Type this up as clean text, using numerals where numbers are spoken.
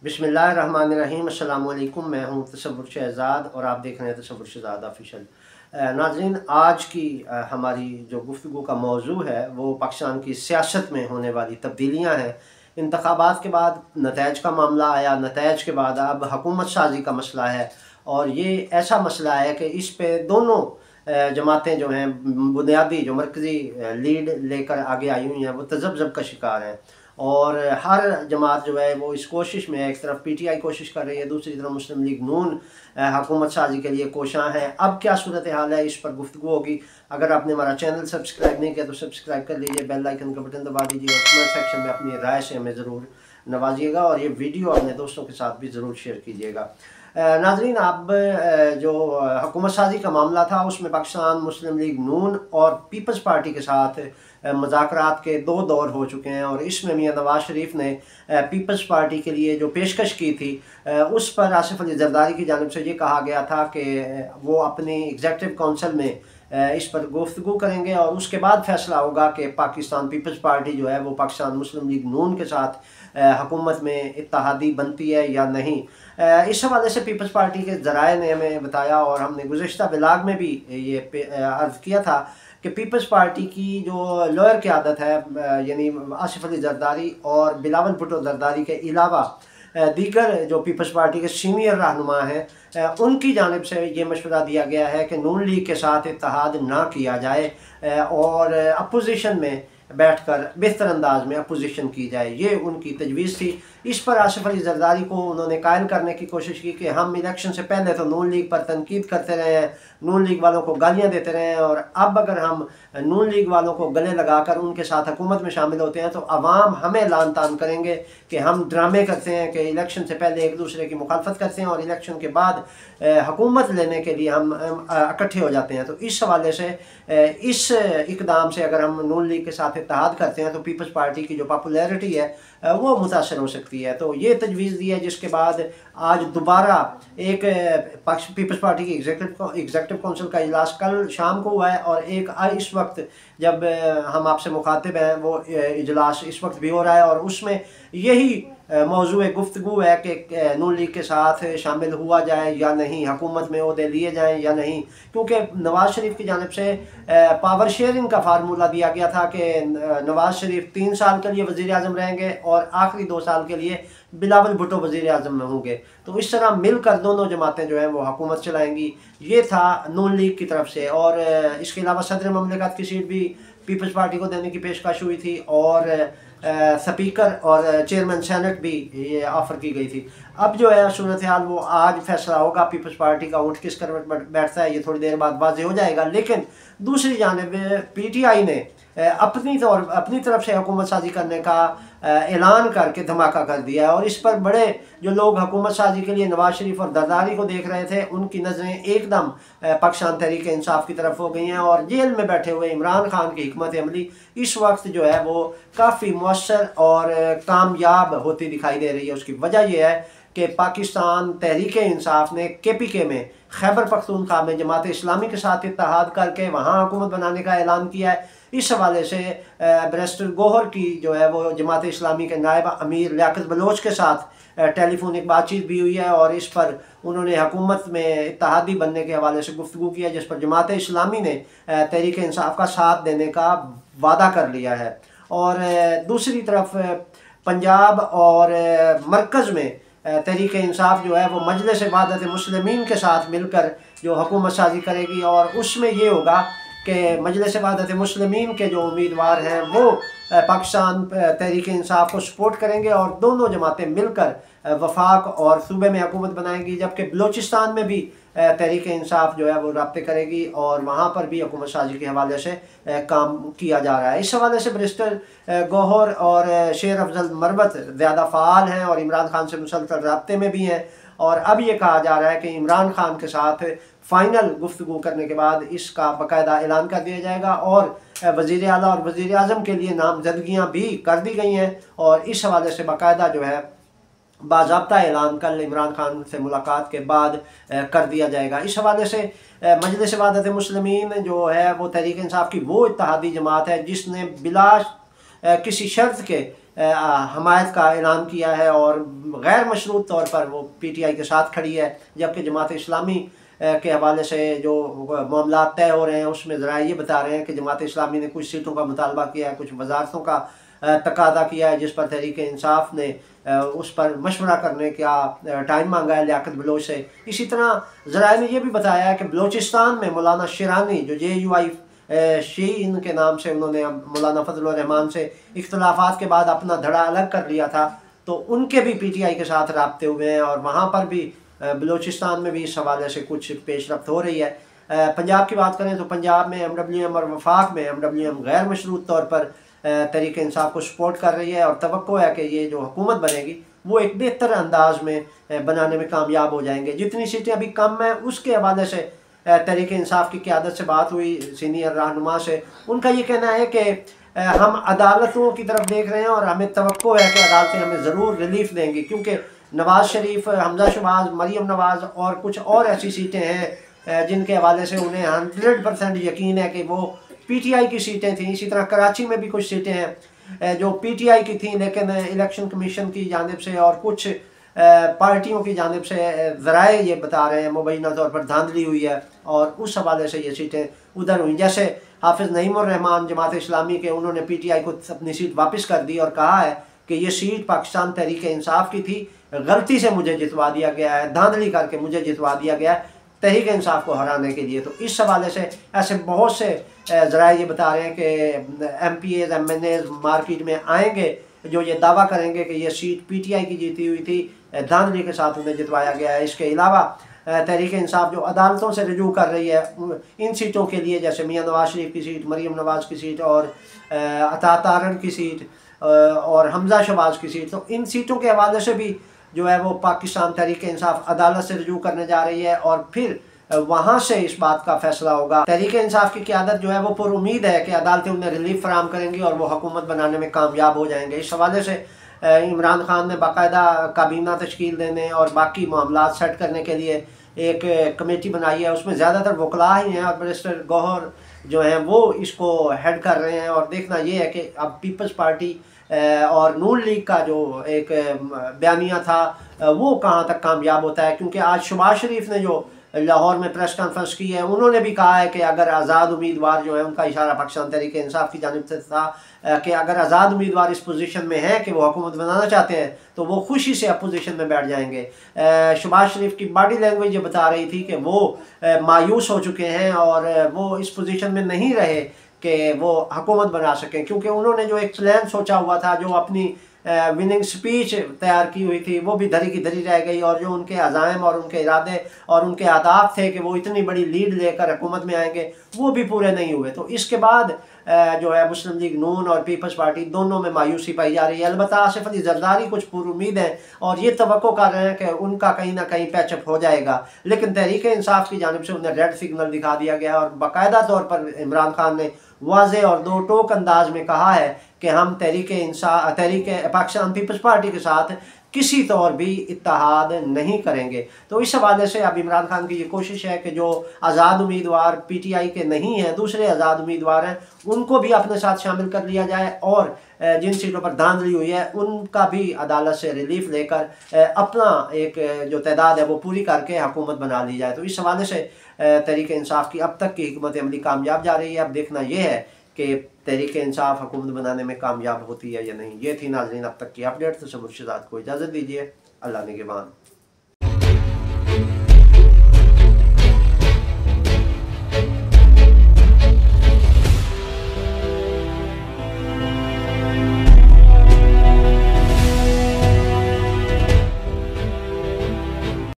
बिस्मिल्लाहिर्रहमानिर्रहीम। अस्सलाम वालेकुम। मैं हूँ तसव्वुर शहज़ाद और आप देख रहे हैं तसव्वुर शहज़ाद ऑफिशियल। नाज़रीन, आज की हमारी जो गुफ्तगू का मौजू है वो पाकिस्तान की सियासत में होने वाली तब्दीलियाँ हैं। इंतखाबात के बाद नताइज का मामला आया, नताइज के बाद अब हुकूमत साजी का मसला है और ये ऐसा मसला है कि इस पे दोनों जमातें जो हैं बुनियादी जो मरकज़ी लीड लेकर आगे आई हुई हैं वो तज़ब्ज़ब का शिकार हैं और हर जमात जो है वो इस कोशिश में एक तरफ PTI कोशिश कर रही है, दूसरी तरफ मुस्लिम लीग नून हुकूमत साजी के लिए कोशां है। अब क्या सूरत हाल है, इस पर गुफ्तगू होगी। अगर आपने हमारा चैनल सब्सक्राइब नहीं किया तो सब्सक्राइब कर लीजिए, बेल आइकन का बटन दबा दीजिए और कमेंट सेक्शन में अपनी राय से हमें ज़रूर नवाजिएगा और ये वीडियो अपने दोस्तों के साथ भी ज़रूर शेयर कीजिएगा। नाज़रीन, अब जो हुकूमत साजी का मामला था उसमें पाकिस्तान मुस्लिम लीग नून और पीपल्स पार्टी के साथ मुज़ाकरात के दो दौर हो चुके हैं और इसमें मियां नवाज शरीफ ने पीपल्स पार्टी के लिए जो पेशकश की थी उस पर आसिफ अली जरदारी की जानिब से ये कहा गया था कि वो अपनी एग्जीक्यूटिव काउंसिल में इस पर गुफ्तगू करेंगे और उसके बाद फैसला होगा कि पाकिस्तान पीपल्स पार्टी जो है वो पाकिस्तान मुस्लिम लीग नून के साथ हुकूमत में इत्तेहादी बनती है या नहीं। इस हवाले से पीपल्स पार्टी के ज़राए ने हमें बताया और हमने गुज़िश्ता ब्लॉग में भी ये अर्ज़ किया था कि पीपल्स पार्टी की जो लोअर क़यादत है यानी आसिफ अली जरदारी और बिलावल भुट्टो जरदारी के अलावा दीगर जो पीपल्स पार्टी के सीनियर रहनुमा हैं उनकी जानिब से ये मशवरा दिया गया है कि नून लीग के साथ इत्तेहाद ना किया जाए और अपोजिशन में बैठकर बेहतर अंदाज में अपोजिशन की जाए, ये उनकी तजवीज़ थी। इस पर आसिफ अली जरदारी को उन्होंने कायल करने की कोशिश की कि हम इलेक्शन से पहले तो नून लीग पर तनकीद करते रहे हैं, नून लीग वालों को गालियां देते रहे हैं और अब अगर हम नून लीग वालों को गले लगाकर उनके साथ हुकूमत में शामिल होते हैं तो अवाम हमें लान तान करेंगे कि हम ड्रामे करते हैं कि इलेक्शन से पहले एक दूसरे की मुखालफत करते हैं और इलेक्शन के बाद हुकूमत लेने के लिए हम इकट्ठे हो जाते हैं। तो इस हवाले से इस इकदाम से अगर हम नून लीग के साथ इत्तेहाद करते हैं तो पीपल्स पार्टी की जो पॉपुलैरिटी है वो मुतासर हो सकती है। तो ये तजवीज़ दी है जिसके बाद आज दोबारा एक पीपल्स पार्टी की एग्जीक्यूटिव काउंसिल का इजलास कल शाम को हुआ है और एक इस वक्त जब हम आपसे मुखातिब हैं वो इजलास इस वक्त भी हो रहा है और उसमें यही मौजू गुफ्तगू है कि नून लीग के साथ शामिल हुआ जाए या नहीं, हुकूमत में ओहदे लिए जाएँ या नहीं, क्योंकि नवाज़ शरीफ की जानिब से पावर शेयरिंग का फार्मूला दिया गया था कि नवाज़ शरीफ 3 साल के लिए वज़ीर आज़म रहेंगे और आखिरी 2 साल के लिए बिलावल भुट्टो वज़ीर आज़म में होंगे। तो इस तरह मिलकर दोनों जमातें जो हैं वो हुकूमत चलाएंगी, ये था नून लीग की तरफ से। और इसके अलावा सदर ममलिकत की सीट भी पीपल्स पार्टी को देने की पेशकश हुई थी और स्पीकर और चेयरमैन सेनेट भी ये ऑफ़र की गई थी। अब जो है सूरत हाल वो आज फैसला होगा, पीपल्स पार्टी का ऊँट किस करवट बैठता है ये थोड़ी देर बाद वाज़ेह हो जाएगा। लेकिन दूसरी जानिब PTI ने अपनी तरफ से हुकूमत साजी करने का ऐलान करके धमाका कर दिया है और इस पर बड़े जो लोग हुकूमत साजी के लिए नवाज शरीफ और जरदारी को देख रहे थे उनकी नज़रें एकदम पाकिस्तान तहरीक इंसाफ की तरफ हो गई हैं और जेल में बैठे हुए इमरान खान की हिकमत अमली इस वक्त जो है वो काफ़ी मौसर और कामयाब होती दिखाई दे रही है। उसकी वजह यह है कि पाकिस्तान तहरीक इंसाफ ने KPK में खैबर पख्तूनख्वा में जमात इस्लामी के साथ इत्तेहाद करके वहाँ हुकूमत बनाने का ऐलान किया है। इस हवाले से बैरिस्टर गौहर की जो है वो जमात इस्लामी के नायब अमीर लियाकत बलोच के साथ टेलीफोनिक बातचीत भी हुई है और इस पर उन्होंने हुकूमत में इत्तेहादी बनने के हवाले से गुफ्तगू किया, जिस पर जमात इस्लामी ने तहरीक इंसाफ का साथ देने का वादा कर लिया है। और दूसरी तरफ पंजाब और मरकज़ में तहरीक इंसाफ जो है वो मजलिस वहदत मुस्लिमीन के साथ मिलकर जो हुकूमत साजी करेगी और उसमें ये होगा कि मजलिस वहदत मुस्लिमीन के जो उम्मीदवार हैं वो पाकिस्तान तहरीक इंसाफ को सपोर्ट करेंगे और दोनों जमातें मिलकर वफाक और सूबे में हुकूमत बनाएंगी। जबकि बलोचिस्तान में भी तहरीक इंसाफ जो है वो रब्ते करेगी और वहाँ पर भी हुकूमत साजी के हवाले से काम किया जा रहा है। इस हवाले से बैरिस्टर गौहर और शेर अफजल मरवत ज़्यादा फ़ाल हैं और इमरान खान से मुसलसल रब्ते में भी हैं और अब ये कहा जा रहा है कि इमरान खान के साथ फ़ाइनल गुफ्तगू करने के बाद इसका बाकायदा ऐलान कर दिया जाएगा और वज़ीर आला और वज़ीर आज़म के लिए नामजदगियाँ भी कर दी गई हैं और इस हवाले से बाकायदा जो है बाज़ाब्ता ऐलान कल इमरान खान से मुलाकात के बाद कर दिया जाएगा। इस हवाले से मजलिस वहदत मुस्लिमीन जो है वो तहरीक इंसाफ की वो इत्तेहादी जमात है जिसने बिला किसी शर्त के हमायत का ऐलान किया है और गैर मशरूत तौर पर वो PTI के साथ खड़ी है, जबकि जमात इस्लामी के हवाले से जो मामला तय हो रहे हैं उसमें ज़रा ये बता रहे हैं कि जमात इस्लामी ने कुछ सीटों का मुतालबा किया है, कुछ वजारतों का तकादा किया है, जिस पर तहरीक इंसाफ ने उस पर मशवरा करने का टाइम मांगा है लियाकत बलोच से। इसी तरह ज़राए ने यह भी बताया है कि बलोचिस्तान में मौलाना शिरानी जो JUI शीन के नाम से उन्होंने मौलाना फजल रहमान से इख्तलाफात के बाद अपना धड़ा अलग कर लिया था, तो उनके भी PTI के साथ राब्ते हुए हैं और वहाँ पर भी बलूचिस्तान में भी इस हवाले से कुछ पेशरफ्त हो रही है। पंजाब की बात करें तो पंजाब में MWM और वफाक में MWM गैर मशरूत तौर पर तहरीक इंसाफ को सपोर्ट कर रही है और तवक्को है कि ये जो हुकूमत बनेगी वो एक बेहतर अंदाज में बनाने में कामयाब हो जाएंगे। जितनी सीटें अभी कम हैं उसके हवाले से तहरीक इंसाफ की क़यादत से बात हुई सीनियर रहनुमा से, उनका ये कहना है कि हम अदालतों की तरफ देख रहे हैं और हमें तवक्को है कि अदालतें हमें ज़रूर रिलीफ देंगी, क्योंकि नवाज़ शरीफ, हमजा शहबाज, मरीम नवाज़ और कुछ और ऐसी सीटें हैं जिनके हवाले से उन्हें 100% यकीन है कि वो PTI की सीटें थीं। इसी तरह कराची में भी कुछ सीटें हैं जो PTI की थीं, लेकिन इलेक्शन कमीशन की जानिब से और कुछ पार्टियों की जानिब से ज़राए ये बता रहे हैं मुबैना तौर पर धांधली हुई है और उस हवाले से ये सीटें उधर हुई। जैसे हाफिज़ नईमुर्रहमान जमात इस्लामी के, उन्होंने PTI को अपनी सीट वापस कर दी और कहा है कि ये सीट पाकिस्तान तहरीक इंसाफ की थी, गलती से मुझे जितवा दिया गया है, धांधली करके मुझे जितवा दिया गया है तहरीक इंसाफ को हराने के लिए। तो इस हवाले से ऐसे बहुत से ज़राए ये बता रहे हैं कि MPAs MNAs मार्केट में आएंगे जो ये दावा करेंगे कि ये सीट PTI की जीती हुई थी, धांधली के साथ उन्हें जितवाया गया है। इसके अलावा तहरीक इंसाफ जो अदालतों से रजू कर रही है इन सीटों के लिए, जैसे मियां नवाज शरीफ की सीट, मरीम नवाज़ की सीट और अता तारन की सीट और हमजा शहबाज की सीट, तो इन सीटों के हवाले से भी जो है वो पाकिस्तान तहरीक इंसाफ अदालत से रजू करने जा रही है और फिर वहाँ से इस बात का फैसला होगा। तहरीक इंसाफ की क़यादत जो है वो पुर उम्मीद है कि अदालतें उन्हें रिलीफ फराम करेंगी और वो हुकूमत बनाने में कामयाब हो जाएंगे। इस हवाले से इमरान खान ने बाकायदा काबीना तश्कील देने और बाकी मामला सेट करने के लिए एक कमेटी बनाई है, उसमें ज़्यादातर वकला ही हैं और बैरिस्टर गौहर जो हैं वो इसको हेड कर रहे हैं। और देखना ये है कि अब पीपल्स पार्टी और नून लीग का जो एक बयानिया था वो कहाँ तक कामयाब होता है, क्योंकि आज शहबाज शरीफ ने जो लाहौर में प्रेस कॉन्फ्रेंस की है उन्होंने भी कहा है कि अगर आज़ाद उम्मीदवार जो है, उनका इशारा पाकिस्तान तहरीक इंसाफ की जानिब से था कि अगर आज़ाद उम्मीदवार इस पोजीशन में है कि वो हुकूमत बनाना चाहते हैं तो वो खुशी से अपोजिशन में बैठ जाएंगे। शहबाज शरीफ की बॉडी लैंग्वेज ये बता रही थी कि वो मायूस हो चुके हैं और वो इस पोजीशन में नहीं रहे कि वो हुकूमत बना सकें, क्योंकि उन्होंने जो एक प्लान सोचा हुआ था, जो अपनी विनिंग स्पीच तैयार की हुई थी, वो भी धरी की धरी रह गई और जो उनके अज़ाइम और उनके इरादे और उनके अहदाफ थे कि वो इतनी बड़ी लीड लेकर हुकूमत में आएंगे, वो भी पूरे नहीं हुए। तो इसके बाद जो है मुस्लिम लीग नून और पीपल्स पार्टी दोनों में मायूसी पाई जा रही है। अलबत्ता आसिफ अली जरदारी कुछ पूरी उम्मीद है और ये तवक्को कर रहे हैं कि उनका कहीं ना कहीं पैचअप हो जाएगा, लेकिन तहरीक इंसाफ की जानिब से उन्हें रेड सिग्नल दिखा दिया गया और बाकायदा तौर पर इमरान खान ने वाज़े और दो टोक अंदाज में कहा है कि हम तहरीक पाकिस्तान पीपल्स पार्टी के साथ किसी तौर भी इत्तेहाद नहीं करेंगे। तो इस हवाले से अब इमरान खान की ये कोशिश है कि जो आज़ाद उम्मीदवार PTI के नहीं हैं, दूसरे आज़ाद उम्मीदवार हैं, उनको भी अपने साथ शामिल कर लिया जाए और जिन सीटों पर धांधली हुई है उनका भी अदालत से रिलीफ लेकर अपना एक जो तादाद है वो पूरी करके हुकूमत बना ली जाए। तो इस हवाले से तहरीक इंसाफ की अब तक की हिकमत अमली कामयाब जा रही है। अब देखना यह है कि तहरीक इंसाफ हुकूमत बनाने में कामयाब होती है या नहीं। ये थी नाज़रीन अब तक की अपडेट। तो मुर्शिदात को इजाज़त दीजिए। अल्लाह निगहबान।